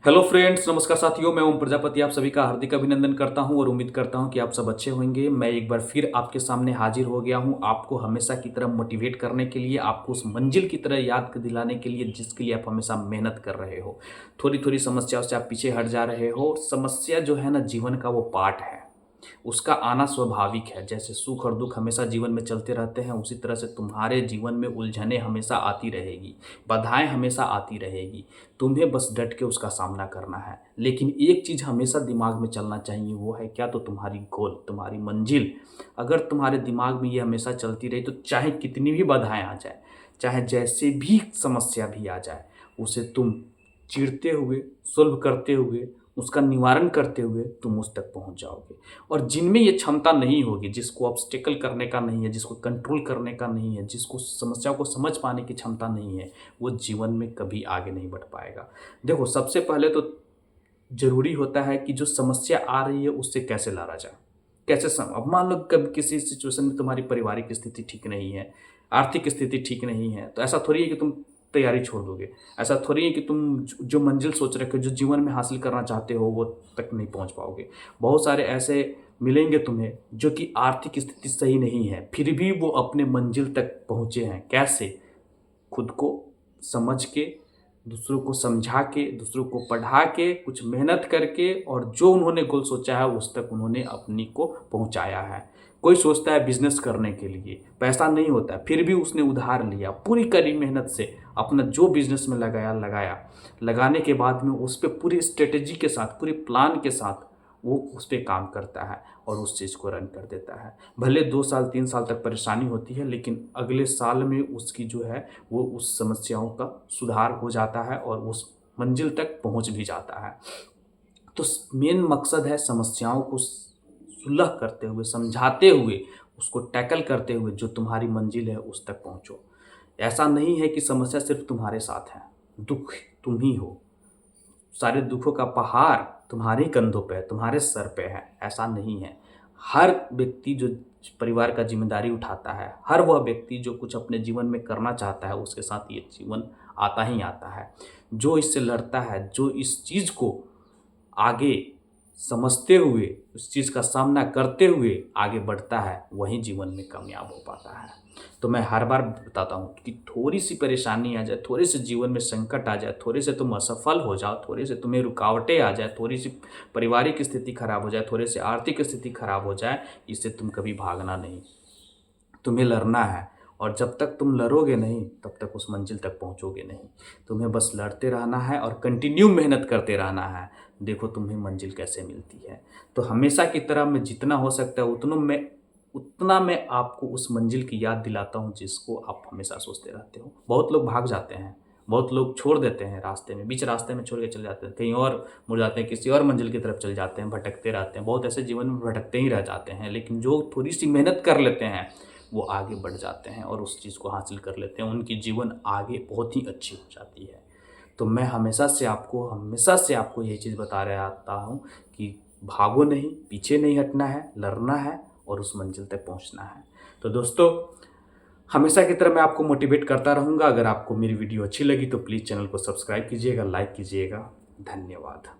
Hello friends, नमस्कार साथियों। मैं ओम प्रजापति आप सभी का हार्दिक अभिनंदन करता हूं और उम्मीद करता हूं कि आप सब अच्छे होंगे। मैं एक बार फिर आपके सामने हाजिर हो गया हूं, आपको हमेशा की तरह मोटिवेट करने के लिए, आपको उस मंजिल की तरह याद दिलाने के लिए जिसके लिए आप हमेशा मेहनत कर रहे हो। थोड़ी थोड़ी समस्याओं से आप पीछे हट जा रहे हो। समस्या जो है ना, जीवन का वो पार्ट है, उसका आना स्वाभाविक है। जैसे सुख और दुख हमेशा जीवन में चलते रहते हैं, उसी तरह से तुम्हारे जीवन में उलझनें हमेशा आती रहेगी, बाधाएं हमेशा आती रहेगी। तुम्हें बस डट के उसका सामना करना है। लेकिन एक चीज़ हमेशा दिमाग में चलना चाहिए, वो है क्या? तो तुम्हारी गोल, तुम्हारी मंजिल। अगर तुम्हारे दिमाग में ये हमेशा चलती रही तो चाहे कितनी भी बाधाएं आ जाए, चाहे जैसे भी समस्या भी आ जाए, उसे तुम चीरते हुए, सुलभ करते हुए, उसका निवारण करते हुए तुम उस तक पहुंच जाओगे। और जिनमें ये क्षमता नहीं होगी, जिसको ऑब्स्टेकल करने का नहीं है, जिसको कंट्रोल करने का नहीं है, जिसको समस्याओं को समझ पाने की क्षमता नहीं है, वो जीवन में कभी आगे नहीं बढ़ पाएगा। देखो, सबसे पहले तो ज़रूरी होता है कि जो समस्या आ रही है उससे कैसे लड़ा जाए। कैसे अब मान लो कभी किसी सिचुएशन में तुम्हारी पारिवारिक स्थिति ठीक नहीं है, आर्थिक स्थिति ठीक नहीं है, तो ऐसा थोड़ी है कि तुम तैयारी छोड़ दोगे। ऐसा थोड़ी है कि तुम जो मंजिल सोच रखे हो, जो जीवन में हासिल करना चाहते हो, वो तक नहीं पहुंच पाओगे। बहुत सारे ऐसे मिलेंगे तुम्हें जो कि आर्थिक स्थिति सही नहीं है, फिर भी वो अपने मंजिल तक पहुंचे हैं। कैसे? खुद को समझ के, दूसरों को समझा के, दूसरों को पढ़ा के, कुछ मेहनत करके, और जो उन्होंने गोल सोचा है उस तक उन्होंने अपनी को पहुंचाया है। कोई सोचता है बिजनेस करने के लिए पैसा नहीं होता है, फिर भी उसने उधार लिया, पूरी कड़ी मेहनत से अपना जो बिजनेस में लगाया, लगाने के बाद में उस पर पूरी स्ट्रेटेजी के साथ, पूरे प्लान के साथ वो उस पर काम करता है और उस चीज़ को रन कर देता है। भले 2 साल 3 साल तक परेशानी होती है, लेकिन अगले साल में उसकी जो है वो उस समस्याओं का सुधार हो जाता है और उस मंजिल तक पहुंच भी जाता है। तो मेन मकसद है समस्याओं को सुलह करते हुए, समझाते हुए, उसको टैकल करते हुए जो तुम्हारी मंजिल है उस तक पहुंचो। ऐसा नहीं है कि समस्या सिर्फ तुम्हारे साथ है, दुख तुम ही हो, सारे दुखों का पहाड़ तुम्हारे कंधों पे है, तुम्हारे सर पे है, ऐसा नहीं है। हर व्यक्ति जो परिवार का जिम्मेदारी उठाता है, हर वह व्यक्ति जो कुछ अपने जीवन में करना चाहता है, उसके साथ ये जीवन आता ही आता है। जो इससे लड़ता है, जो इस चीज़ को आगे समझते हुए, उस चीज़ का सामना करते हुए आगे बढ़ता है, वही जीवन में कामयाब हो पाता है। तो मैं हर बार बताता हूँ कि थोड़ी सी परेशानी आ जाए, थोड़े से जीवन में संकट आ जाए, थोड़े से तुम असफल हो जाओ, थोड़े से तुम्हें रुकावटें आ जाए, थोड़ी सी पारिवारिक स्थिति खराब हो जाए, थोड़े से आर्थिक स्थिति खराब हो जाए, इससे तुम कभी भागना नहीं, तुम्हें लड़ना है। और जब तक तुम लड़ोगे नहीं, तब तक उस मंजिल तक पहुंचोगे नहीं। तुम्हें बस लड़ते रहना है और कंटिन्यू मेहनत करते रहना है। देखो तुम्हें मंजिल कैसे मिलती है। तो हमेशा की तरह मैं जितना हो सकता है उतना मैं आपको उस मंजिल की याद दिलाता हूँ जिसको आप हमेशा सोचते रहते हो। बहुत लोग भाग जाते हैं, बहुत लोग छोड़ देते हैं रास्ते में, बीच रास्ते में छोड़ के चले जाते हैं, कहीं और मुड़ जाते हैं, किसी और मंजिल की तरफ चले जाते हैं, भटकते रहते हैं। बहुत ऐसे जीवन में भटकते ही रह जाते हैं। लेकिन जो थोड़ी सी मेहनत कर लेते हैं वो आगे बढ़ जाते हैं और उस चीज़ को हासिल कर लेते हैं। उनकी जीवन आगे बहुत ही अच्छी हो जाती है। तो मैं हमेशा से आपको यही चीज़ बता रहा आता हूँ कि भागो नहीं, पीछे नहीं हटना है, लड़ना है और उस मंजिल तक पहुँचना है। तो दोस्तों, हमेशा की तरह मैं आपको मोटिवेट करता रहूँगा। अगर आपको मेरी वीडियो अच्छी लगी तो प्लीज़ चैनल को सब्सक्राइब कीजिएगा, लाइक कीजिएगा। धन्यवाद।